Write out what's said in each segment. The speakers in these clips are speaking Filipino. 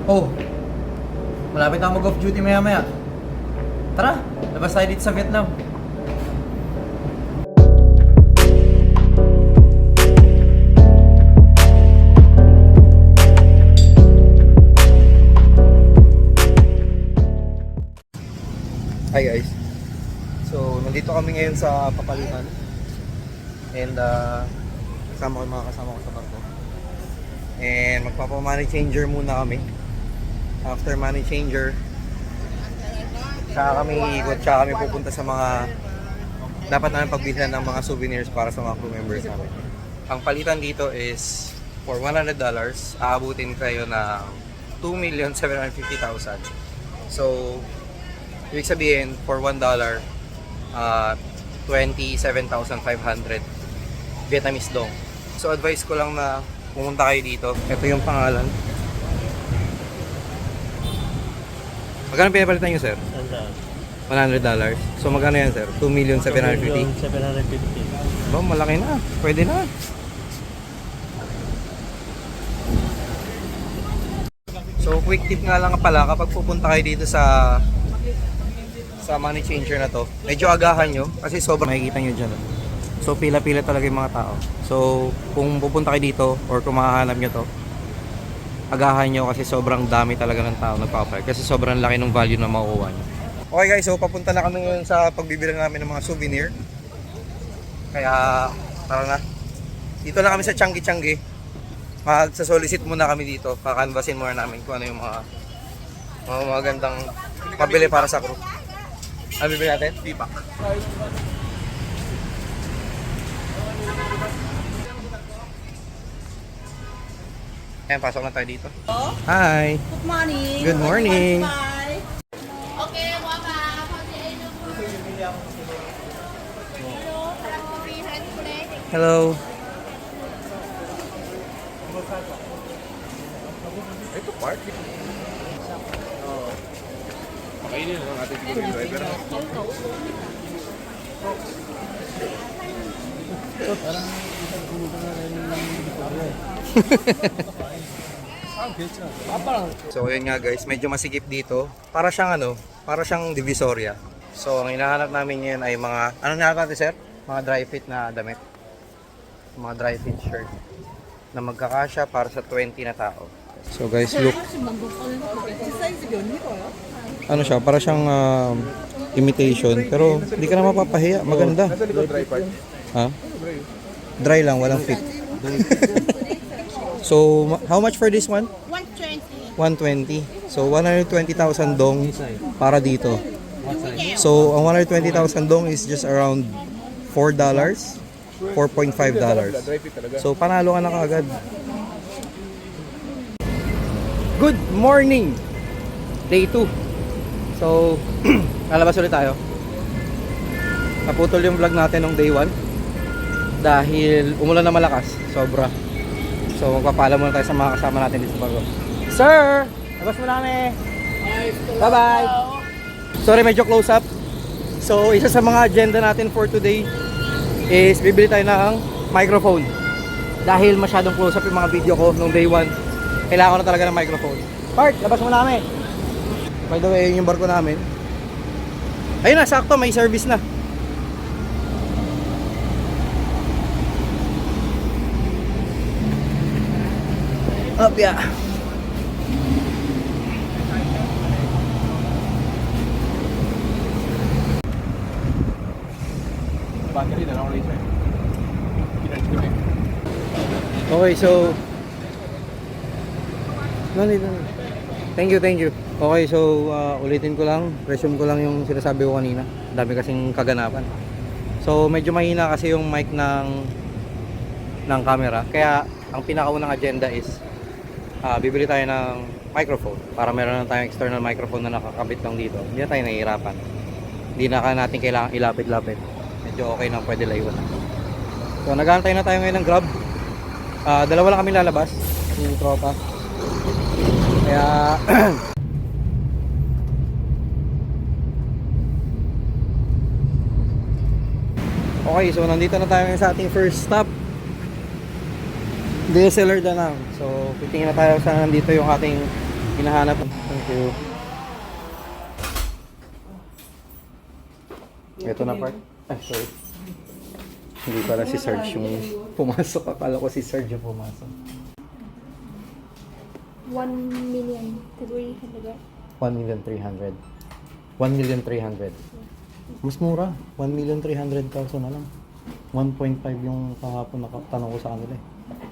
Oh, malapit na mag-off duty maya-maya. Tara, labas tayo dito sa Vietnam. Hi guys. So, nandito kami ngayon sa Papalitan. And kasama ko yung mga kasama ko sa barko. And magpapa-money changer muna kami. After money changer, tsaka kami iikot, tsaka kami pupunta sa mga dapat namin pagbilhan ng mga souvenirs para sa mga crew members namin. Ang palitan dito is for $100, aabutin kayo ng 2,750,000. So, ibig sabihin, for $1, 27,500 Vietnamese dong. So, advice ko lang na pumunta kayo dito. Ito yung pangalan. Magkano pinapalitan nyo, sir? $100. So, magkano yan, sir? 2,750,000. 750. Ba, malaki na. Pwede na. So, quick tip nga lang pala, kapag pupunta kayo dito sa money changer na to, medyo agahan nyo kasi sobrang makikita nyo dyan. So, pila-pila talaga yung mga tao. So, kung pupunta kayo dito or kung mahahanap nyo to, agahan nyo kasi sobrang dami talaga ng tao nagpapalit kasi sobrang laki ng value na makukuha nyo. Okay guys, so papunta na kami ngayon sa pagbibili namin ng mga souvenir. Kaya, tara na. Dito na kami sa Changi-Changi. Magsasolicit muna kami dito. Kakanvasin muna namin kung ano yung mga magandang pabili para sa crew. Ano bibili natin? Pipak. Ayan, pasok na tayo dito. Hi! Good morning. Good morning. Okay, waka. Hello! Ito park. Pakainin na lang natin siguro yung driver. So yun nga guys, medyo masikip dito. Para siyang Divisoria. So ang hinahanap namin ngayon ay mga, anong hinahanap natin sir? Mga dry fit na damit. Mga dry fit shirt na magkakasya para sa 20 na tao. So guys, look. Ano siya, para siyang imitation pero hindi ka na mapapahiya, maganda. Nasa likod dry part. Ha? Dry lang, walang fit. So, how much for this one? 120. 120. So, 120,000 dong para dito. So, ang 120,000 dong is just around $4, $4.5. Dry fit talaga. So, panalo ka na kaagad. Good morning! Day 2. So, lalabas ulit tayo. Naputol yung vlog natin nung day 1 dahil umulan na malakas, sobra. So magpapaalam muna tayo sa mga kasama natin dito sa barko. Sir! Labas mo namin! Bye bye! Sorry, medyo close up. So isa sa mga agenda natin for today is bibili tayo ng microphone. Dahil masyadong close up yung mga video ko nung day 1, kailangan ko na talaga ng microphone. Part, labas mo namin! By the way, yung barko namin. Ayun na, sakto, may service na. Up, yeah. Battery na lang ulit siya. Pinarch ko na eh. Okay, so Nani. Thank you. Okay, so ulitin ko lang, resume ko lang yung sinasabi ko kanina. Dami kasing kaganapan. So medyo mahina kasi yung mic ng camera. Kaya ang pinakaunang agenda is bibili tayo ng microphone para meron na tayong external microphone na nakakabit lang dito. Hindi na tayo nahihirapan. Hindi na natin kailangan ilapit-lapit. Medyo okay na, pwede layuan. So nag-aantay na tayo ngayon ng Grab. Dalawa lang kami lalabas, yung tropa. Kaya okay, so nandito na tayo ngayon sa ating first stop, DSLR Danang. So titingin na tayo sa nandito yung ating hinahanap. Thank you. Ito na part. Ay, sorry. Hindi pala si Sarge yung pumasok. Akala ko si Sarge yung pumasok. 1,300,000. 1,300,000. 1,300,000. Mas mura. 1,300,000 na lang. 1.5 yung kahapon nakatanong ko sa kanila eh.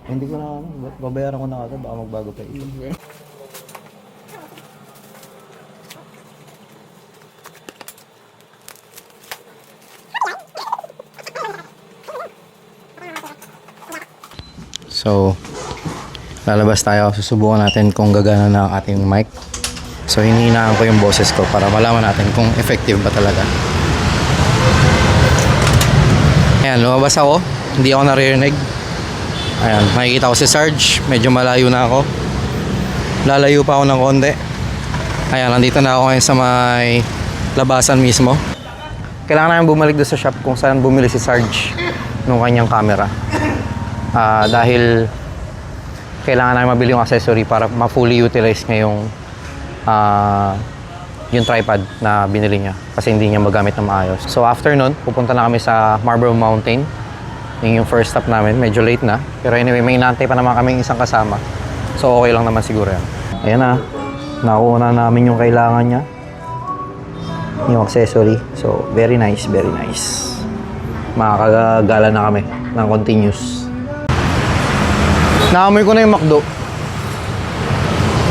Hindi ko na ano, babayaran ko na agad, baka magbago pa ito. So, lalabas tayo. Susubukan natin kung gagana na ang ating mic. So, hinihinaan ko yung boses ko para malaman natin kung effective ba talaga. Ayan, lumabas ako. Hindi ako naririnig. Ayan, makikita ko si Sarge. Medyo malayo na ako. Lalayo pa ako ng konti. Ayan, nandito na ako ngayon sa may labasan mismo. Kailangan namin bumalik doon sa shop kung saan bumili si Sarge nung kanyang camera. Dahil kailangan namin mabili yung accessory para ma-fully utilize niya yung tripod na binili niya kasi hindi niya magamit na maayos. So after nun, pupunta na kami sa Marble Mountain. Yung first stop namin, medyo late na. Pero anyway, may inaantay pa naman kami isang kasama. So okay lang naman siguro yan. Ayan na, nakuha namin yung kailangan niya. Yung accessory. So very nice, very nice. Makakagala na kami ng continuous. Naamoy ko na yung McDo.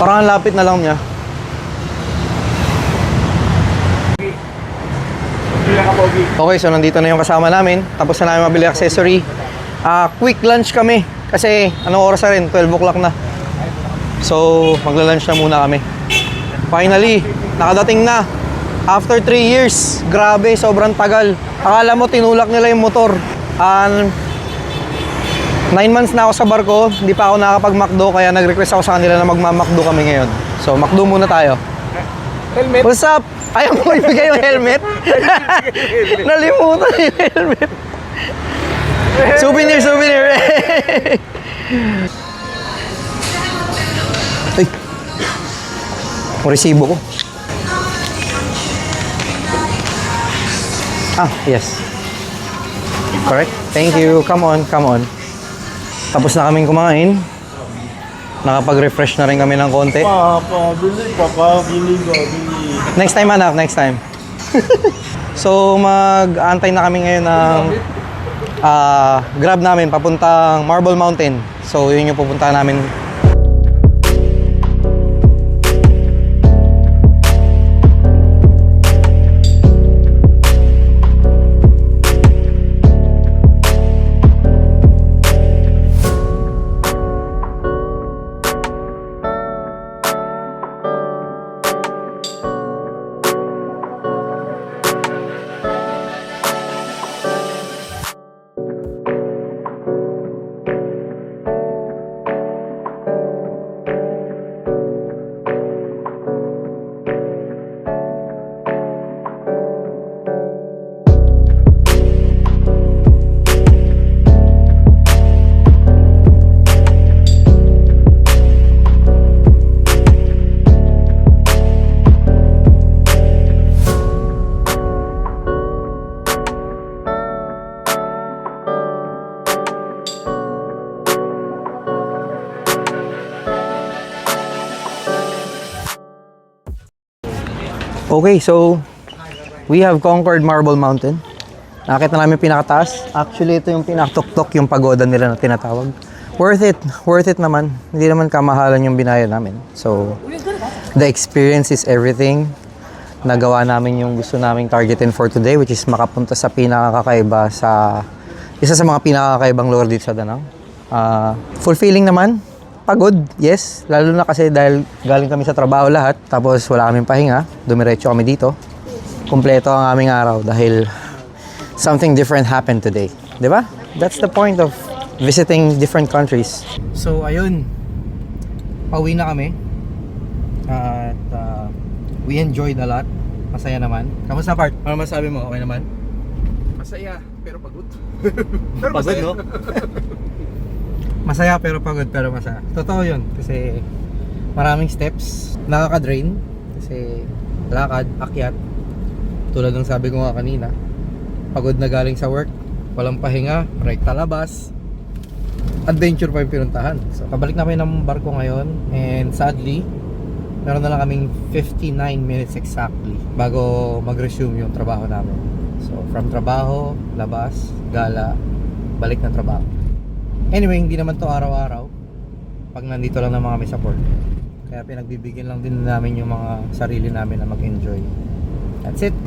Parang ang lapit na lang niya. Okay, so nandito na yung kasama namin. Tapos na namin mabili accessory. Quick lunch kami. Kasi anong oras na rin? 12 o'clock na. So, magla-lunch na muna kami. Finally, nakadating na. After 3 years. Grabe, sobrang tagal. Akala mo, tinulak nila yung motor. 9 months na ako sa barko, hindi pa ako nakakapag-McDo, kaya nag-request ako sa kanila na magma-McDo kami ngayon. So, McDo muna tayo. Helmet. What's up? Ayaw mo ibigay yung helmet? Nalimutan yung helmet. Souvenir, souvenir. Ay. Ang resibo ko. Yes. Correct? Thank you. Come on, come on. Tapos na kaming kumain. Nakapag-refresh na rin kami ng konti. Bili. Next time anak, next time. So mag-aantay na kami ngayon ng grab namin papuntang Marble Mountain. So yun yung pupuntahan namin. Okay, so we have conquered Marble Mountain. Nakita namin yung pinakataas. Actually, ito yung pinakatuktok, yung pagoda nila na tinatawag. Worth it naman. Hindi naman kamahalan yung binayad namin. So, the experience is everything. Nagawa namin yung gusto naming targetin for today, which is makapunta sa pinakakaiba sa isa sa mga pinakakaibang lugar dito sa Danang. Fulfilling naman. Pagod, yes. Lalo na kasi dahil galing kami sa trabaho lahat, tapos wala kaming pahinga, dumiretso kami dito. Kumpleto ang aming araw dahil something different happened today. Di ba? That's the point of visiting different countries. So, ayun. Pauwi na kami. At we enjoyed a lot. Masaya naman. Kamusta part? Ano masabi mo? Okay naman? Masaya, pero pagod. Pagod, no? Masaya pero pagod pero masaya. Totoo yun. Kasi Maraming steps, nakaka-drain kasi lakad, akyat. Tulad ng sabi ko nga kanina, pagod na galing sa work, walang pahinga, rekta labas, adventure pa yung pinuntahan. So pabalik na kami ng barko ngayon, and sadly meron na lang kaming 59 minutes exactly bago mag-resume yung trabaho namin. So from trabaho, labas, gala, balik ng trabaho. Anyway, hindi naman to araw-araw pag nandito lang naman kami sa port, kaya pinagbibigyan lang din namin yung mga sarili namin na mag-enjoy. That's it.